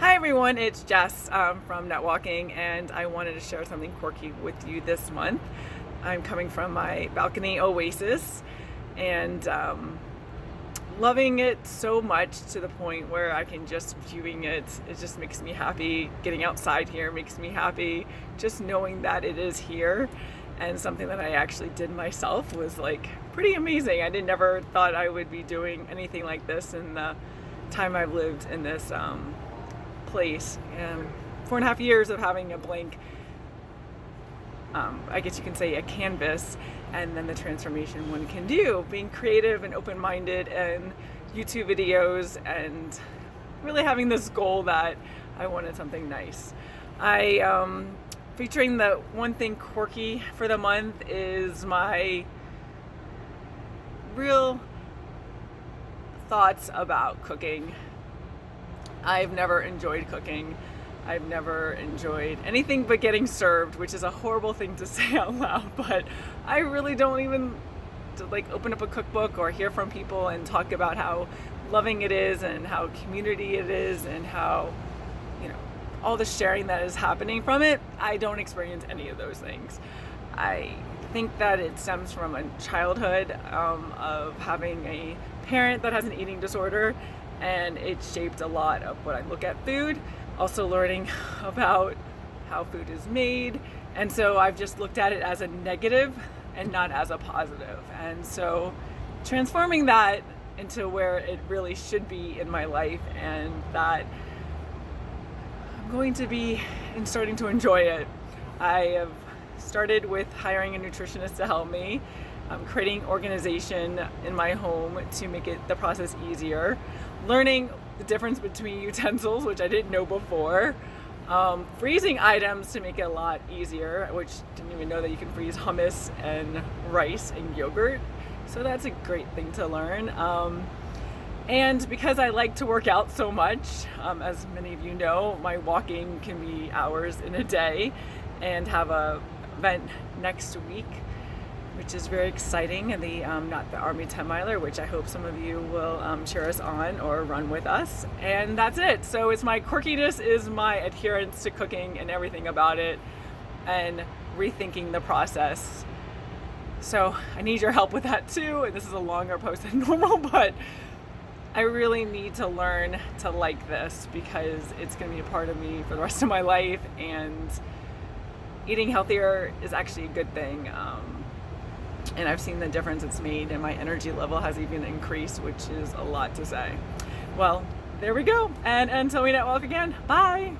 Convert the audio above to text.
Hi everyone, it's Jess from Netwalking, and I wanted to share something quirky with you this month. I'm coming from my balcony oasis and loving it so much to the point where I can just viewing it. It just makes me happy. Getting outside here makes me happy. Just knowing that it is here and something that I actually did myself was like pretty amazing. I never thought I would be doing anything like this in the time I've lived in this place. 4.5 years of having a blank, I guess you can say a canvas, and then the transformation one can do, being creative and open-minded, and YouTube videos, and really having this goal that I wanted something nice. Featuring the one thing quirky for the month is my real thoughts about cooking. I've never enjoyed cooking. I've never enjoyed anything but getting served, which is a horrible thing to say out loud, but I really don't even open up a cookbook or hear from people and talk about how loving it is and how community it is and how, all the sharing that is happening from it. I don't experience any of those things. I think that it stems from a childhood of having a parent that has an eating disorder, and it shaped a lot of what I look at food, also learning about how food is made. And so I've just looked at it as a negative and not as a positive. And so transforming that into where it really should be in my life, and that I'm going to be starting to enjoy it. I have started with hiring a nutritionist to help me. I'm creating organization in my home to make the process easier. Learning the difference between utensils, which I didn't know before. Freezing items to make it a lot easier, which didn't even know that you can freeze hummus and rice and yogurt. So that's a great thing to learn. And because I like to work out so much, as many of you know, my walking can be hours in a day, and have a event next week, which is very exciting, and not the Army 10 miler, which I hope some of you will cheer us on or run with us. And that's it. So it's my quirkiness is my adherence to cooking and everything about it, and rethinking the process. So I need your help with that too. And this is a longer post than normal, but I really need to learn to like this, because it's going to be a part of me for the rest of my life, and eating healthier is actually a good thing. And I've seen the difference it's made, and my energy level has even increased, which is a lot to say. Well, there we go. And until we network again, bye.